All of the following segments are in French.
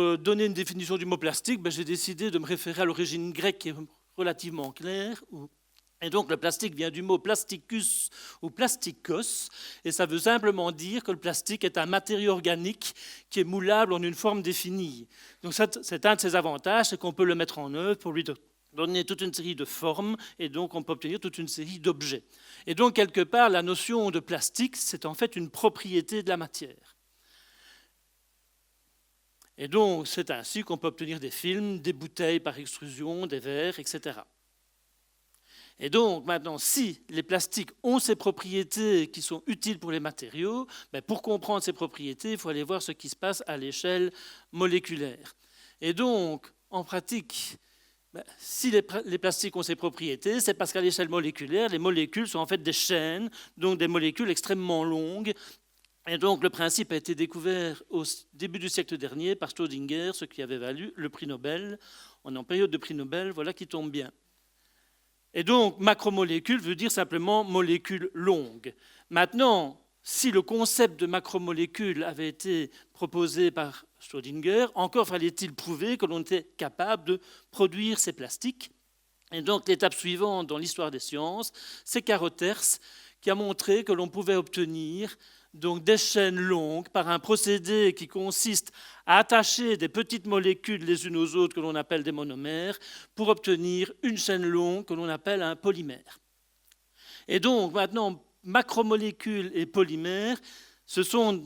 pour donner une définition du mot plastique, j'ai décidé de me référer à l'origine grecque qui est relativement claire. Et donc le plastique vient du mot plasticus ou plastikos, et ça veut simplement dire que le plastique est un matériau organique qui est moulable en une forme définie. Donc c'est un de ses avantages, c'est qu'on peut le mettre en œuvre pour lui donner toute une série de formes, et donc on peut obtenir toute une série d'objets. Et donc quelque part, la notion de plastique, c'est en fait une propriété de la matière. Et donc c'est ainsi qu'on peut obtenir des films, des bouteilles par extrusion, des verres, etc. Et donc, maintenant, si les plastiques ont ces propriétés qui sont utiles pour les matériaux, pour comprendre ces propriétés, il faut aller voir ce qui se passe à l'échelle moléculaire. Et donc, en pratique, si les plastiques ont ces propriétés, c'est parce qu'à l'échelle moléculaire, les molécules sont en fait des chaînes, donc des molécules extrêmement longues. Et donc, le principe a été découvert au début du siècle dernier par Schrödinger, ce qui avait valu le prix Nobel. On est en période de prix Nobel, voilà qui tombe bien. Et donc, macromolécule veut dire simplement molécule longue. Maintenant, si le concept de macromolécule avait été proposé par Schrödinger, encore fallait-il prouver que l'on était capable de produire ces plastiques. Et donc, l'étape suivante dans l'histoire des sciences, c'est Carothers qui a montré que l'on pouvait obtenir donc des chaînes longues par un procédé qui consiste à attacher des petites molécules les unes aux autres que l'on appelle des monomères pour obtenir une chaîne longue que l'on appelle un polymère. Et donc maintenant, macromolécules et polymères, ce sont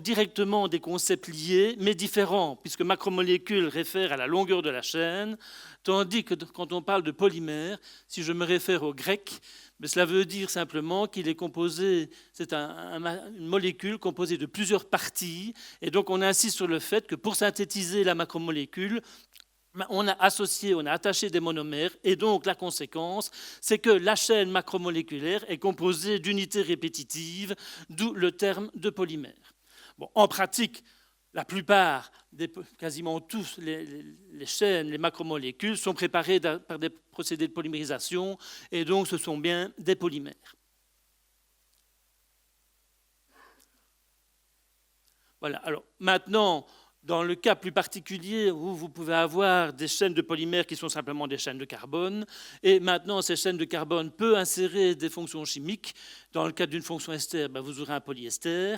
directement des concepts liés mais différents, puisque macromolécule réfère à la longueur de la chaîne, tandis que quand on parle de polymère, si je me réfère au grec, mais cela veut dire simplement qu'il est composé, c'est une molécule composée de plusieurs parties, et donc on insiste sur le fait que pour synthétiser la macromolécule, on a attaché des monomères, et donc la conséquence, c'est que la chaîne macromoléculaire est composée d'unités répétitives, d'où le terme de polymère. Bon, en pratique, la plupart, quasiment tous les chaînes, les macromolécules sont préparées par des procédés de polymérisation et donc ce sont bien des polymères. Voilà, alors maintenant, dans le cas plus particulier où vous pouvez avoir des chaînes de polymères qui sont simplement des chaînes de carbone, et maintenant ces chaînes de carbone peuvent insérer des fonctions chimiques. Dans le cas d'une fonction ester, vous aurez un polyester.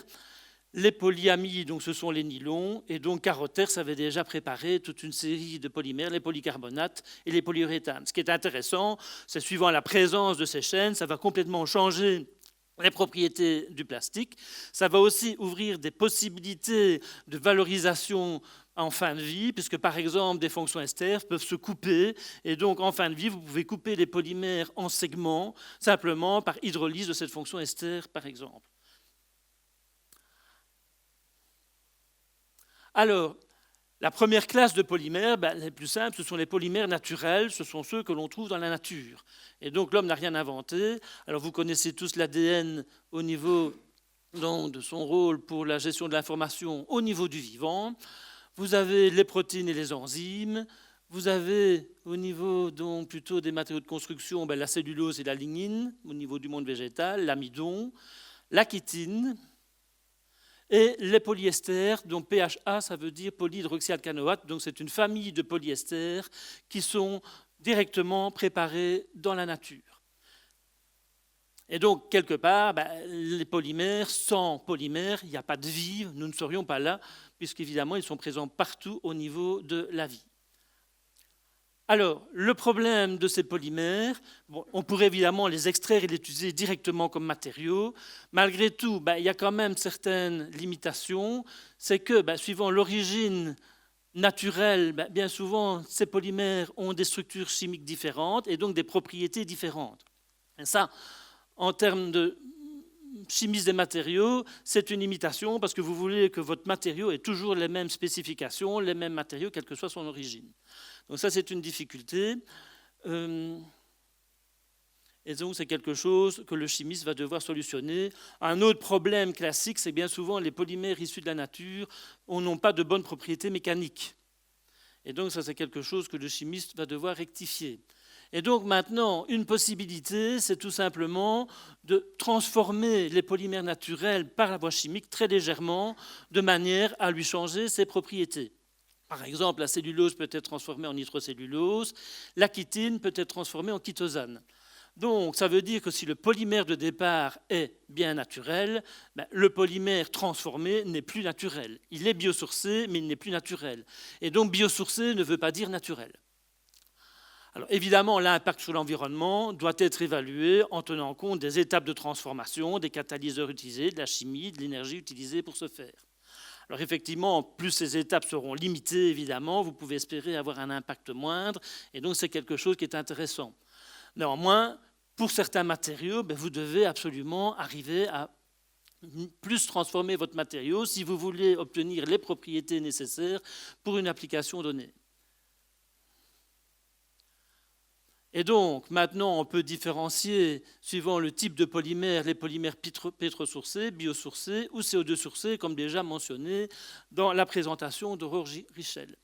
Les polyamides, donc ce sont les nylons, et donc Carothers avait déjà préparé toute une série de polymères, les polycarbonates et les polyuréthanes. Ce qui est intéressant, c'est suivant la présence de ces chaînes, ça va complètement changer les propriétés du plastique. Ça va aussi ouvrir des possibilités de valorisation en fin de vie, puisque par exemple des fonctions ester peuvent se couper, et donc en fin de vie, vous pouvez couper les polymères en segments, simplement par hydrolyse de cette fonction ester, par exemple. Alors, la première classe de polymères, les plus simples, ce sont les polymères naturels, ce sont ceux que l'on trouve dans la nature. Et donc l'homme n'a rien inventé. Alors vous connaissez tous l'ADN au niveau donc, de son rôle pour la gestion de l'information au niveau du vivant. Vous avez les protéines et les enzymes. Vous avez au niveau donc, plutôt des matériaux de construction, la cellulose et la lignine, au niveau du monde végétal, l'amidon, la chitine, et les polyesters, dont PHA, ça veut dire polyhydroxyalcanoate, donc c'est une famille de polyesters qui sont directement préparés dans la nature. Et donc, quelque part, les polymères, sans polymères, il n'y a pas de vie, nous ne serions pas là, puisqu'évidemment, ils sont présents partout au niveau de la vie. Alors, le problème de ces polymères, on pourrait évidemment les extraire et les utiliser directement comme matériaux. Malgré tout, il y a quand même certaines limitations. C'est que, suivant l'origine naturelle, bien souvent, ces polymères ont des structures chimiques différentes et donc des propriétés différentes. Et ça, en termes de chimistes des matériaux, c'est une limitation parce que vous voulez que votre matériau ait toujours les mêmes spécifications, les mêmes matériaux, quelle que soit son origine. Donc ça, c'est une difficulté. Et donc, c'est quelque chose que le chimiste va devoir solutionner. Un autre problème classique, c'est bien souvent les polymères issus de la nature n'ont pas de bonnes propriétés mécaniques. Et donc, ça, c'est quelque chose que le chimiste va devoir rectifier. Et donc, maintenant, une possibilité, c'est tout simplement de transformer les polymères naturels par la voie chimique très légèrement, de manière à lui changer ses propriétés. Par exemple, la cellulose peut être transformée en nitrocellulose, la chitine peut être transformée en chitosane. Donc, ça veut dire que si le polymère de départ est bien naturel, le polymère transformé n'est plus naturel. Il est biosourcé, mais il n'est plus naturel. Et donc, biosourcé ne veut pas dire naturel. Alors, évidemment, l'impact sur l'environnement doit être évalué en tenant compte des étapes de transformation, des catalyseurs utilisés, de la chimie, de l'énergie utilisée pour ce faire. Alors effectivement, plus ces étapes seront limitées, évidemment, vous pouvez espérer avoir un impact moindre, et donc c'est quelque chose qui est intéressant. Néanmoins, pour certains matériaux, vous devez absolument arriver à plus transformer votre matériau si vous voulez obtenir les propriétés nécessaires pour une application donnée. Et donc, maintenant, on peut différencier, suivant le type de polymère, les polymères pétrosourcés, biosourcés ou CO2-sourcés, comme déjà mentionné dans la présentation d'Aurore Richel.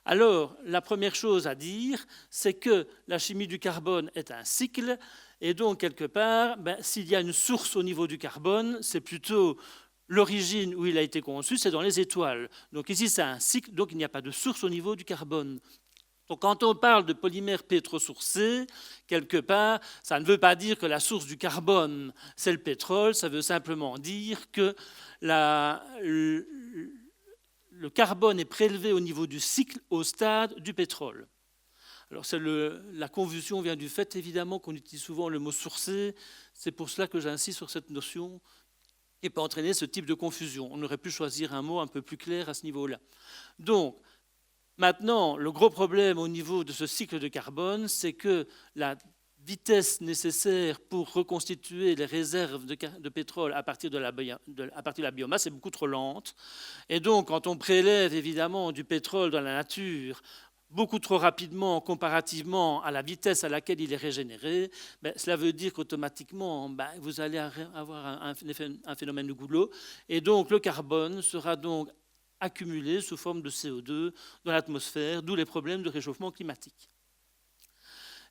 Alors, la première chose à dire, c'est que la chimie du carbone est un cycle, et donc, quelque part, s'il y a une source au niveau du carbone, c'est plutôt l'origine où il a été conçu, c'est dans les étoiles. Donc ici, c'est un cycle, donc il n'y a pas de source au niveau du carbone. Donc, quand on parle de polymère pétrosourcé, quelque part, ça ne veut pas dire que la source du carbone, c'est le pétrole, ça veut simplement dire que le carbone est prélevé au niveau du cycle au stade du pétrole. Alors, la confusion vient du fait, évidemment, qu'on utilise souvent le mot sourcé. C'est pour cela que j'insiste sur cette notion qui peut entraîner ce type de confusion. On aurait pu choisir un mot un peu plus clair à ce niveau-là. Donc, maintenant, le gros problème au niveau de ce cycle de carbone, c'est que la vitesse nécessaire pour reconstituer les réserves de pétrole à partir de la biomasse est beaucoup trop lente. Et donc, quand on prélève évidemment du pétrole dans la nature beaucoup trop rapidement comparativement à la vitesse à laquelle il est régénéré, cela veut dire qu'automatiquement, vous allez avoir un phénomène de goulot. Et donc, le carbone sera donc accumulé sous forme de CO2 dans l'atmosphère, d'où les problèmes de réchauffement climatique.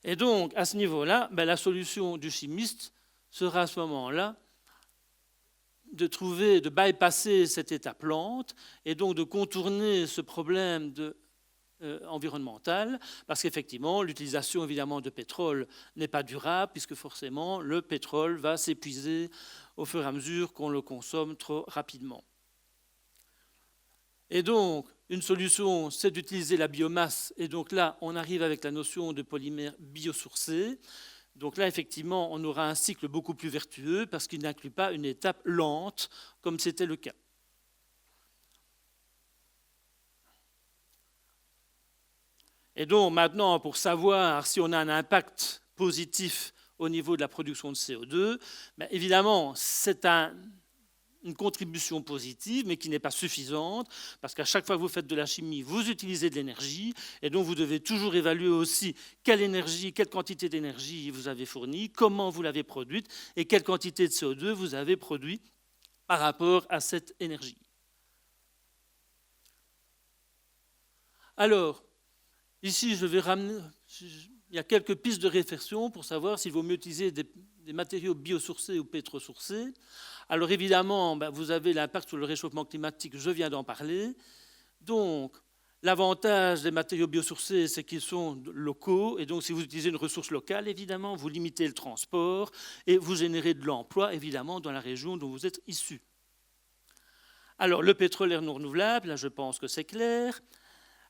Et donc, à ce niveau-là, la solution du chimiste sera à ce moment-là de bypasser cette étape lente et donc de contourner ce problème environnemental, parce qu'effectivement, l'utilisation évidemment de pétrole n'est pas durable, puisque forcément, le pétrole va s'épuiser au fur et à mesure qu'on le consomme trop rapidement. Et donc, une solution, c'est d'utiliser la biomasse. Et donc là, on arrive avec la notion de polymère biosourcé. Donc là, effectivement, on aura un cycle beaucoup plus vertueux parce qu'il n'inclut pas une étape lente, comme c'était le cas. Et donc, maintenant, pour savoir si on a un impact positif au niveau de la production de CO2, évidemment, c'est une contribution positive, mais qui n'est pas suffisante, parce qu'à chaque fois que vous faites de la chimie, vous utilisez de l'énergie, et donc vous devez toujours évaluer aussi quelle quantité d'énergie vous avez fournie, comment vous l'avez produite, et quelle quantité de CO2 vous avez produit par rapport à cette énergie. Alors, ici, il y a quelques pistes de réflexion pour savoir s'il vaut mieux utiliser des matériaux biosourcés ou pétrosourcés. Alors évidemment, vous avez l'impact sur le réchauffement climatique, je viens d'en parler. Donc, l'avantage des matériaux biosourcés, c'est qu'ils sont locaux. Et donc, si vous utilisez une ressource locale, évidemment, vous limitez le transport et vous générez de l'emploi, évidemment, dans la région dont vous êtes issu. Alors, le pétrole est non renouvelable, là, je pense que c'est clair.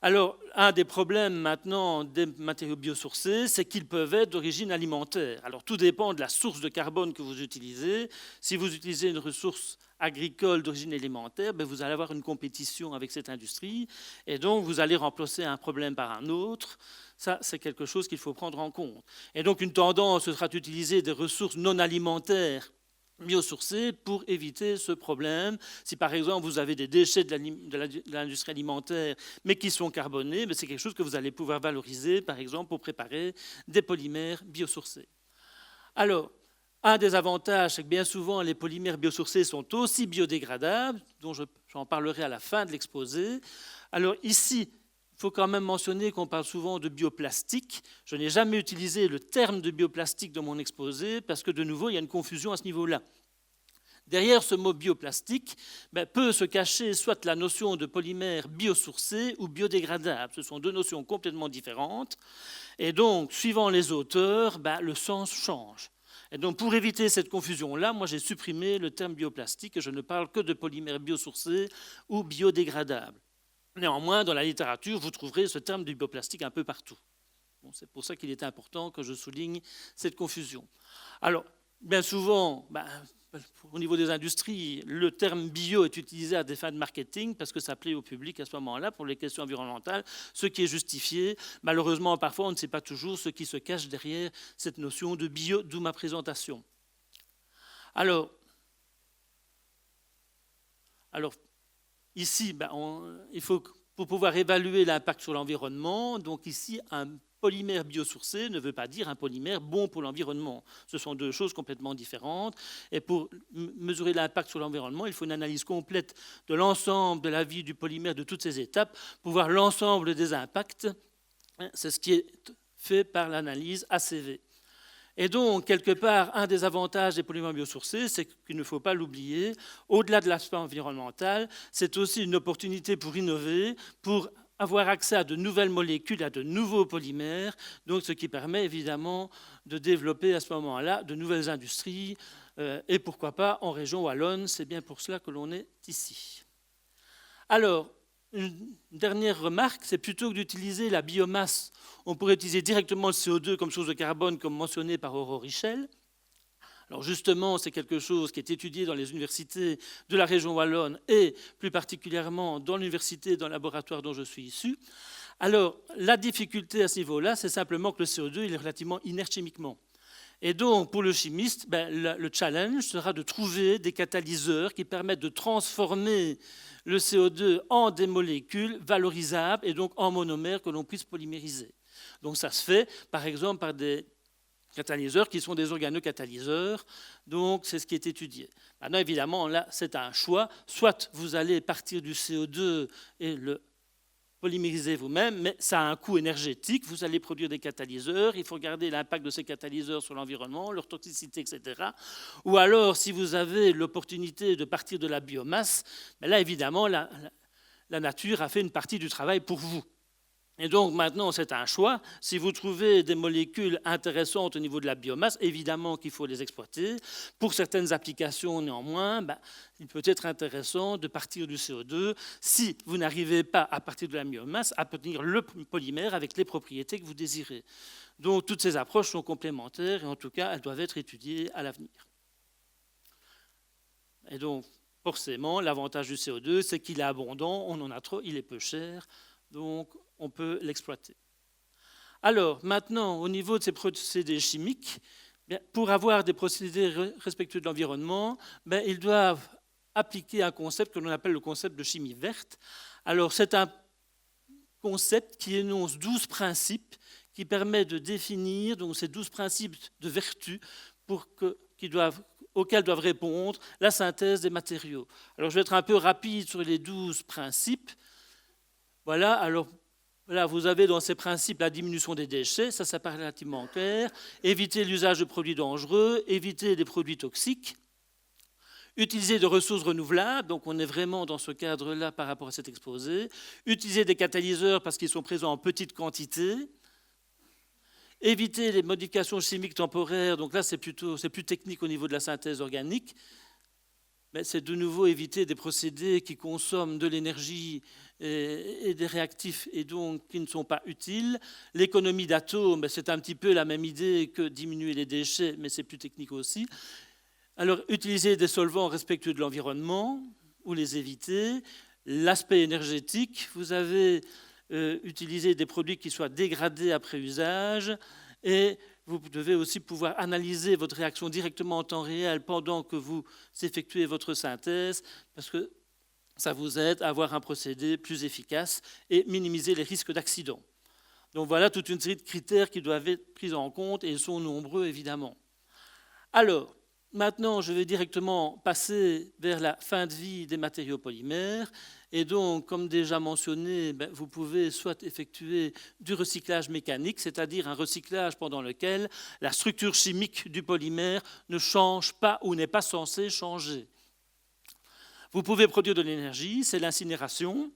Alors, un des problèmes maintenant des matériaux biosourcés, c'est qu'ils peuvent être d'origine alimentaire. Alors, tout dépend de la source de carbone que vous utilisez. Si vous utilisez une ressource agricole d'origine alimentaire, vous allez avoir une compétition avec cette industrie et donc vous allez remplacer un problème par un autre. Ça, c'est quelque chose qu'il faut prendre en compte. Et donc, une tendance sera d'utiliser des ressources non alimentaires biosourcés pour éviter ce problème. Si par exemple vous avez des déchets de l'industrie alimentaire mais qui sont carbonés, c'est quelque chose que vous allez pouvoir valoriser par exemple pour préparer des polymères biosourcés. Alors, un des avantages, c'est que bien souvent les polymères biosourcés sont aussi biodégradables, dont j'en parlerai à la fin de l'exposé. Alors ici, il faut quand même mentionner qu'on parle souvent de bioplastique. Je n'ai jamais utilisé le terme de bioplastique dans mon exposé parce que, de nouveau, il y a une confusion à ce niveau-là. Derrière ce mot bioplastique peut se cacher soit la notion de polymère biosourcé ou biodégradable. Ce sont deux notions complètement différentes. Et donc, suivant les auteurs, le sens change. Et donc, pour éviter cette confusion-là, moi j'ai supprimé le terme bioplastique et je ne parle que de polymère biosourcé ou biodégradable. Néanmoins, dans la littérature, vous trouverez ce terme du bioplastique un peu partout. Bon, c'est pour ça qu'il est important que je souligne cette confusion. Alors, bien souvent, au niveau des industries, le terme bio est utilisé à des fins de marketing parce que ça plaît au public à ce moment-là pour les questions environnementales, ce qui est justifié. Malheureusement, parfois, on ne sait pas toujours ce qui se cache derrière cette notion de bio, d'où ma présentation. Alors ici, il faut, pour pouvoir évaluer l'impact sur l'environnement, donc ici, un polymère biosourcé ne veut pas dire un polymère bon pour l'environnement. Ce sont deux choses complètement différentes. Et pour mesurer l'impact sur l'environnement, il faut une analyse complète de l'ensemble de la vie du polymère, de toutes ses étapes, pour voir l'ensemble des impacts. C'est ce qui est fait par l'analyse ACV. Et donc, quelque part, un des avantages des polymères biosourcés, c'est qu'il ne faut pas l'oublier, au-delà de l'aspect environnemental, c'est aussi une opportunité pour innover, pour avoir accès à de nouvelles molécules, à de nouveaux polymères, donc ce qui permet évidemment de développer à ce moment-là de nouvelles industries, et pourquoi pas en région wallonne, c'est bien pour cela que l'on est ici. Alors, une dernière remarque, c'est plutôt que d'utiliser la biomasse, on pourrait utiliser directement le CO2 comme source de carbone, comme mentionné par Aurore Richel. Alors justement, c'est quelque chose qui est étudié dans les universités de la région wallonne et plus particulièrement dans l'université, dans le laboratoire dont je suis issu. Alors, la difficulté à ce niveau-là, c'est simplement que le CO2 il est relativement inerte chimiquement. Et donc, pour le chimiste, le challenge sera de trouver des catalyseurs qui permettent de transformer le CO2 en des molécules valorisables et donc en monomères que l'on puisse polymériser. Donc ça se fait, par exemple, par des catalyseurs qui sont des organocatalyseurs, donc c'est ce qui est étudié. Maintenant, évidemment, là, c'est un choix. Soit vous allez partir du CO2 et le polymériser vous-même, mais ça a un coût énergétique. Vous allez produire des catalyseurs, il faut regarder l'impact de ces catalyseurs sur l'environnement, leur toxicité, etc. Ou alors, si vous avez l'opportunité de partir de la biomasse, là, évidemment, la nature a fait une partie du travail pour vous. Et donc maintenant, c'est un choix. Si vous trouvez des molécules intéressantes au niveau de la biomasse, évidemment qu'il faut les exploiter. Pour certaines applications, néanmoins, il peut être intéressant de partir du CO2 si vous n'arrivez pas à partir de la biomasse à obtenir le polymère avec les propriétés que vous désirez. Donc toutes ces approches sont complémentaires et en tout cas, elles doivent être étudiées à l'avenir. Et donc, forcément, l'avantage du CO2, c'est qu'il est abondant, on en a trop, il est peu cher. Donc, on peut l'exploiter. Alors, maintenant, au niveau de ces procédés chimiques, pour avoir des procédés respectueux de l'environnement, ils doivent appliquer un concept que l'on appelle le concept de chimie verte. Alors, c'est un concept qui énonce 12 principes qui permettent de définir donc, ces 12 principes de vertu auxquels doivent répondre la synthèse des matériaux. Alors, je vais être un peu rapide sur les 12 principes. Voilà, alors là, vous avez dans ces principes la diminution des déchets, ça paraît relativement clair, éviter l'usage de produits dangereux, éviter des produits toxiques, utiliser des ressources renouvelables, donc on est vraiment dans ce cadre-là par rapport à cet exposé, utiliser des catalyseurs parce qu'ils sont présents en petite quantité, éviter les modifications chimiques temporaires, donc là c'est plus technique au niveau de la synthèse organique, mais c'est de nouveau éviter des procédés qui consomment de l'énergie et des réactifs et donc qui ne sont pas utiles. L'économie d'atomes, c'est un petit peu la même idée que diminuer les déchets, mais c'est plus technique aussi. Alors, utiliser des solvants respectueux de l'environnement ou les éviter. L'aspect énergétique, vous avez utilisé des produits qui soient dégradés après usage et vous devez aussi pouvoir analyser votre réaction directement en temps réel pendant que vous effectuez votre synthèse, parce que ça vous aide à avoir un procédé plus efficace et minimiser les risques d'accident. Donc voilà toute une série de critères qui doivent être pris en compte et ils sont nombreux évidemment. Alors, maintenant je vais directement passer vers la fin de vie des matériaux polymères. Et donc, comme déjà mentionné, vous pouvez soit effectuer du recyclage mécanique, c'est-à-dire un recyclage pendant lequel la structure chimique du polymère ne change pas ou n'est pas censée changer. Vous pouvez produire de l'énergie, c'est l'incinération,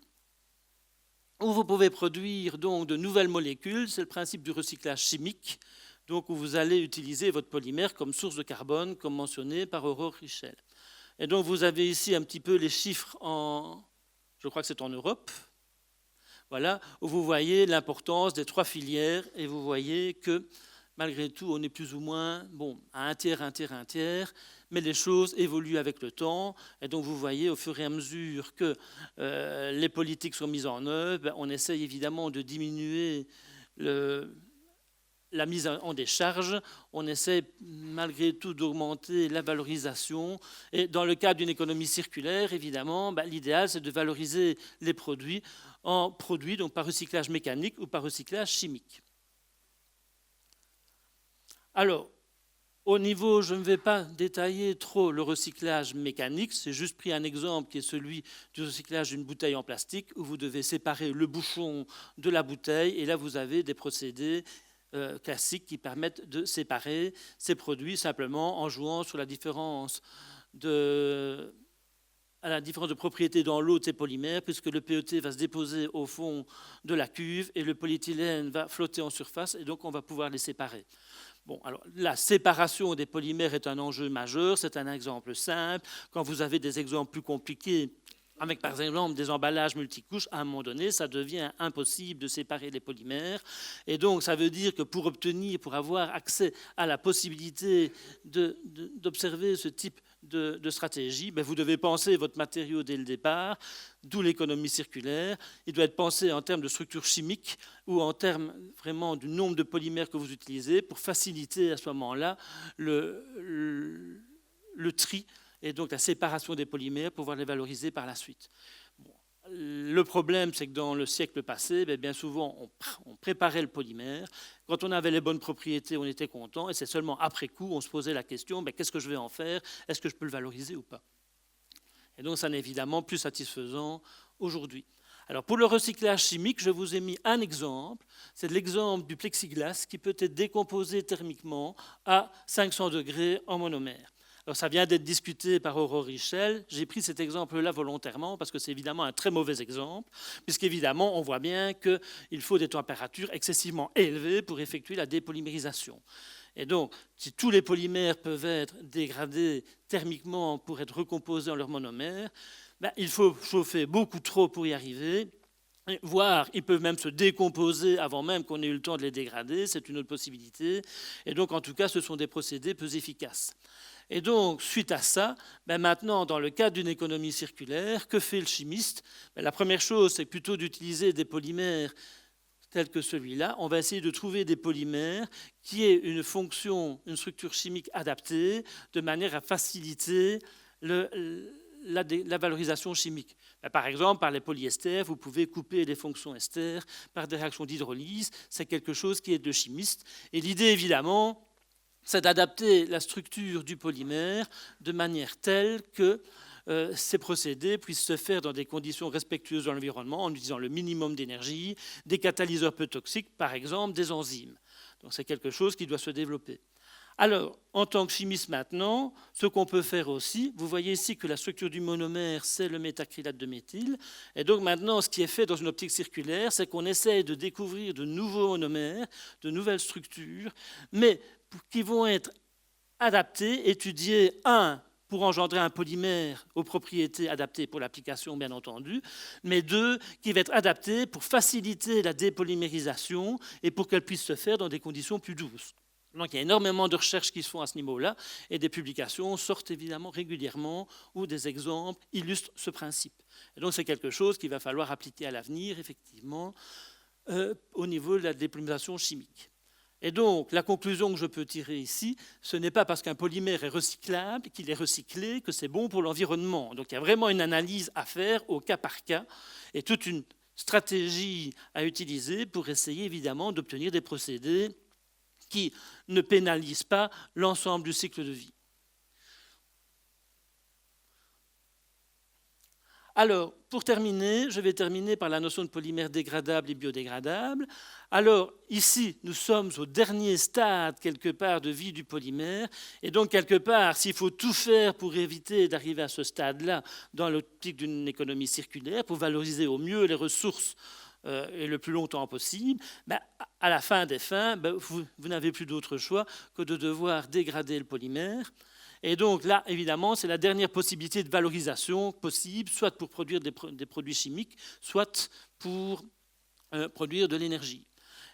ou vous pouvez produire donc de nouvelles molécules, c'est le principe du recyclage chimique, donc où vous allez utiliser votre polymère comme source de carbone, comme mentionné par Aurore Richel. Et donc vous avez ici un petit peu les chiffres je crois que c'est en Europe, voilà, où vous voyez l'importance des 3 filières, et vous voyez que malgré tout, on est plus ou moins à un tiers, mais les choses évoluent avec le temps. Et donc, vous voyez, au fur et à mesure que les politiques sont mises en œuvre, on essaye évidemment de diminuer la mise en décharge. On essaie malgré tout d'augmenter la valorisation. Et dans le cadre d'une économie circulaire, évidemment, l'idéal, c'est de valoriser les produits en produits donc par recyclage mécanique ou par recyclage chimique. Alors, au niveau, je ne vais pas détailler trop le recyclage mécanique, c'est juste pris un exemple qui est celui du recyclage d'une bouteille en plastique où vous devez séparer le bouchon de la bouteille et là vous avez des procédés classiques qui permettent de séparer ces produits simplement en jouant sur la différence de propriété dans l'eau de ces polymères, puisque le PET va se déposer au fond de la cuve et le polyéthylène va flotter en surface et donc on va pouvoir les séparer. Bon, alors, la séparation des polymères est un enjeu majeur, c'est un exemple simple. Quand vous avez des exemples plus compliqués, avec par exemple des emballages multicouches, à un moment donné, ça devient impossible de séparer les polymères. Et donc, ça veut dire que pour avoir accès à la possibilité d'observer ce type de stratégie, vous devez penser votre matériau dès le départ, d'où l'économie circulaire. Il doit être pensé en termes de structure chimique ou en termes vraiment du nombre de polymères que vous utilisez pour faciliter à ce moment-là le tri et donc la séparation des polymères pour pouvoir les valoriser par la suite. Bon. Le problème, c'est que dans le siècle passé, bien souvent, on préparait le polymère. Quand on avait les bonnes propriétés, on était content. Et c'est seulement après coup, on se posait la question, qu'est-ce que je vais en faire? Est-ce que je peux le valoriser ou pas? Et donc, ça n'est évidemment plus satisfaisant aujourd'hui. Alors, pour le recyclage chimique, je vous ai mis un exemple. C'est l'exemple du plexiglas qui peut être décomposé thermiquement à 500 degrés en monomère. Alors, ça vient d'être discuté par Aurore Richel. J'ai pris cet exemple-là volontairement parce que c'est évidemment un très mauvais exemple, puisqu'évidemment, on voit bien qu'il faut des températures excessivement élevées pour effectuer la dépolymérisation. Et donc, si tous les polymères peuvent être dégradés thermiquement pour être recomposés en leur monomère, il faut chauffer beaucoup trop pour y arriver. Voire, ils peuvent même se décomposer avant même qu'on ait eu le temps de les dégrader, c'est une autre possibilité. Et donc, en tout cas, ce sont des procédés peu efficaces. Et donc, suite à ça, maintenant, dans le cadre d'une économie circulaire, que fait le chimiste? La première chose, c'est plutôt d'utiliser des polymères tels que celui-là. On va essayer de trouver des polymères qui aient une fonction, une structure chimique adaptée, de manière à faciliter la valorisation chimique. Par exemple, par les polyesters, vous pouvez couper les fonctions ester par des réactions d'hydrolyse. C'est quelque chose qui est de chimiste. Et l'idée, évidemment, c'est d'adapter la structure du polymère de manière telle que ces procédés puissent se faire dans des conditions respectueuses de l'environnement en utilisant le minimum d'énergie, des catalyseurs peu toxiques, par exemple des enzymes. Donc c'est quelque chose qui doit se développer. Alors, en tant que chimiste maintenant, ce qu'on peut faire aussi, vous voyez ici que la structure du monomère, c'est le métacrylate de méthyle. Et donc maintenant, ce qui est fait dans une optique circulaire, c'est qu'on essaye de découvrir de nouveaux monomères, de nouvelles structures, mais qui vont être adaptées, étudiées, pour engendrer un polymère aux propriétés adaptées pour l'application, bien entendu, mais 2, qui va être adapté pour faciliter la dépolymérisation et pour qu'elle puisse se faire dans des conditions plus douces. Donc il y a énormément de recherches qui se font à ce niveau-là et des publications sortent évidemment régulièrement où des exemples illustrent ce principe. Et donc c'est quelque chose qu'il va falloir appliquer à l'avenir, effectivement, au niveau de la dépolymérisation chimique. Et donc, la conclusion que je peux tirer ici, ce n'est pas parce qu'un polymère est recyclable, qu'il est recyclé, que c'est bon pour l'environnement. Donc, il y a vraiment une analyse à faire au cas par cas et toute une stratégie à utiliser pour essayer, évidemment, d'obtenir des procédés qui ne pénalisent pas l'ensemble du cycle de vie. Alors, pour terminer, je vais terminer par la notion de polymère dégradable et biodégradable. Alors, ici, nous sommes au dernier stade, quelque part, de vie du polymère. Et donc, quelque part, s'il faut tout faire pour éviter d'arriver à ce stade-là, dans l'optique d'une économie circulaire, pour valoriser au mieux les ressources et le plus longtemps possible, ben, à la fin des fins, ben, vous n'avez plus d'autre choix que de devoir dégrader le polymère. Et donc là, évidemment, c'est la dernière possibilité de valorisation possible, soit pour produire des produits chimiques, soit pour produire de l'énergie.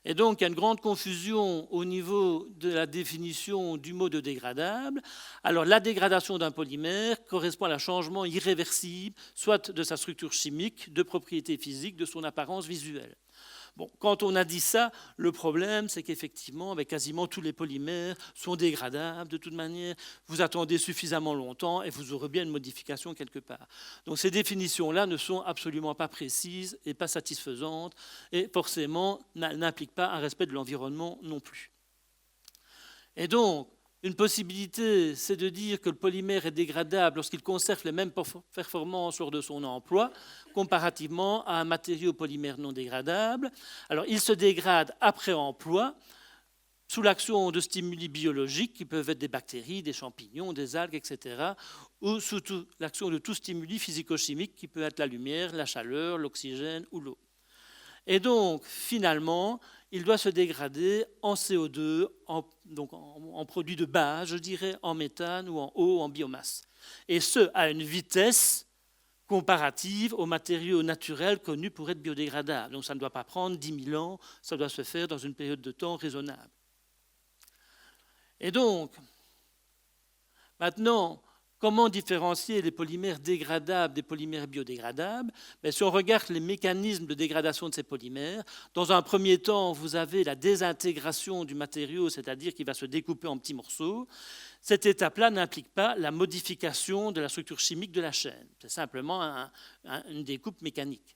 Et donc, il y a une grande confusion au niveau de la définition du mot de dégradable. Alors, la dégradation d'un polymère correspond à un changement irréversible, soit de sa structure chimique, de propriétés physiques, de son apparence visuelle. Bon, quand on a dit ça, le problème, c'est qu'effectivement, avec quasiment tous les polymères sont dégradables de toute manière. Vous attendez suffisamment longtemps et vous aurez bien une modification quelque part. Donc ces définitions-là ne sont absolument pas précises et pas satisfaisantes et forcément n'impliquent pas un respect de l'environnement non plus. Et donc, une possibilité, c'est de dire que le polymère est dégradable lorsqu'il conserve les mêmes performances lors de son emploi, comparativement à un matériau polymère non dégradable. Alors, il se dégrade après emploi, sous l'action de stimuli biologiques, qui peuvent être des bactéries, des champignons, des algues, etc., ou sous l'action de tout stimuli physico-chimique, qui peut être la lumière, la chaleur, l'oxygène ou l'eau. Et donc, finalement, il doit se dégrader en CO2, en produit de base, je dirais, en méthane ou en eau, en biomasse. Et ce, à une vitesse comparative aux matériaux naturels connus pour être biodégradables. Donc ça ne doit pas prendre 10 000 ans, ça doit se faire dans une période de temps raisonnable. Et donc, maintenant, comment différencier les polymères dégradables des polymères biodégradables? Si on regarde les mécanismes de dégradation de ces polymères, dans un premier temps, vous avez la désintégration du matériau, c'est-à-dire qu'il va se découper en petits morceaux. Cette étape-là n'implique pas la modification de la structure chimique de la chaîne. C'est simplement une découpe mécanique.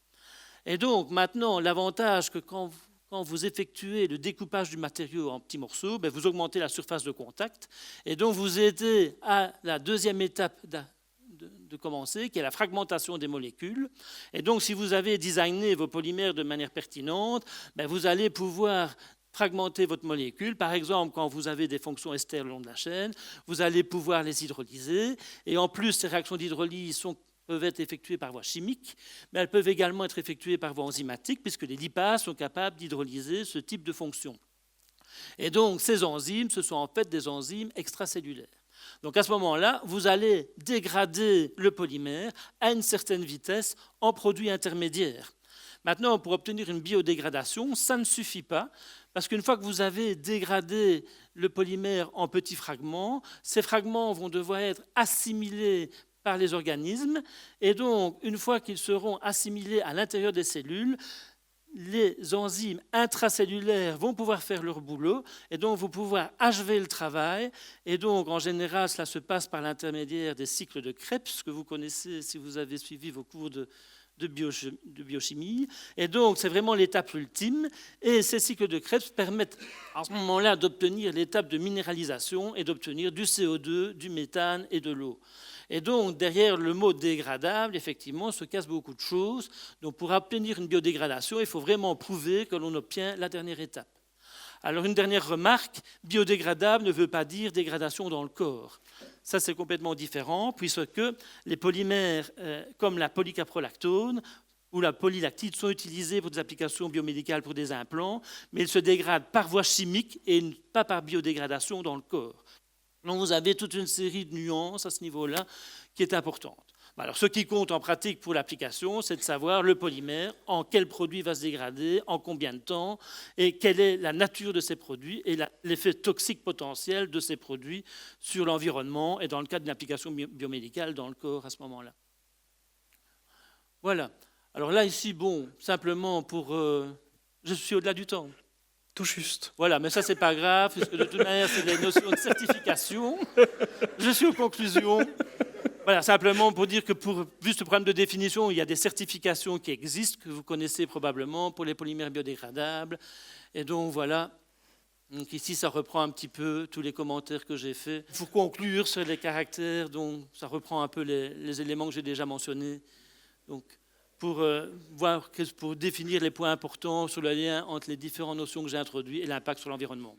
Et donc, maintenant, l'avantage que quand vous effectuez le découpage du matériau en petits morceaux, vous augmentez la surface de contact et donc vous aidez à la deuxième étape de commencer, qui est la fragmentation des molécules. Et donc, si vous avez designé vos polymères de manière pertinente, vous allez pouvoir fragmenter votre molécule. Par exemple, quand vous avez des fonctions esters le long de la chaîne, vous allez pouvoir les hydrolyser. Et en plus, ces réactions d'hydrolyse peuvent être effectuées par voie chimique, mais elles peuvent également être effectuées par voie enzymatique, puisque les lipases sont capables d'hydrolyser ce type de fonction. Et donc, ces enzymes, ce sont en fait des enzymes extracellulaires. Donc, à ce moment-là, vous allez dégrader le polymère à une certaine vitesse en produits intermédiaires. Maintenant, pour obtenir une biodégradation, ça ne suffit pas, parce qu'une fois que vous avez dégradé le polymère en petits fragments, ces fragments vont devoir être assimilés par les organismes, et donc, une fois qu'ils seront assimilés à l'intérieur des cellules, les enzymes intracellulaires vont pouvoir faire leur boulot, et donc vont pouvoir achever le travail, et donc, en général, cela se passe par l'intermédiaire des cycles de Krebs, que vous connaissez si vous avez suivi vos cours de biochimie. Et donc, c'est vraiment l'étape ultime. Et ces cycles de Krebs permettent à ce moment-là d'obtenir l'étape de minéralisation et d'obtenir du CO2, du méthane et de l'eau. Et donc, derrière le mot dégradable, effectivement, se casse beaucoup de choses. Donc, pour obtenir une biodégradation, il faut vraiment prouver que l'on obtient la dernière étape. Alors, une dernière remarque, biodégradable ne veut pas dire dégradation dans le corps. Ça, c'est complètement différent, puisque les polymères, comme la polycaprolactone ou la polylactide, sont utilisés pour des applications biomédicales pour des implants, mais ils se dégradent par voie chimique et pas par biodégradation dans le corps. Donc, vous avez toute une série de nuances à ce niveau-là qui est importante. Alors, ce qui compte en pratique pour l'application, c'est de savoir le polymère, en quel produit va se dégrader, en combien de temps, et quelle est la nature de ces produits et l'effet toxique potentiel de ces produits sur l'environnement et dans le cas d'une application biomédicale dans le corps à ce moment-là. Voilà. Alors là, ici, bon, simplement pour... je suis au-delà du temps. Tout juste. Voilà, mais ça, c'est pas grave, puisque de toute manière, c'est des notions de certification. Je suis aux conclusions. Voilà, simplement pour dire que pour juste le problème de définition, il y a des certifications qui existent, que vous connaissez probablement, pour les polymères biodégradables. Et donc, voilà. Donc ici, ça reprend un petit peu tous les commentaires que j'ai faits. Pour conclure sur les caractères, donc, ça reprend un peu les éléments que j'ai déjà mentionnés Donc, pour définir les points importants sur le lien entre les différentes notions que j'ai introduites et l'impact sur l'environnement.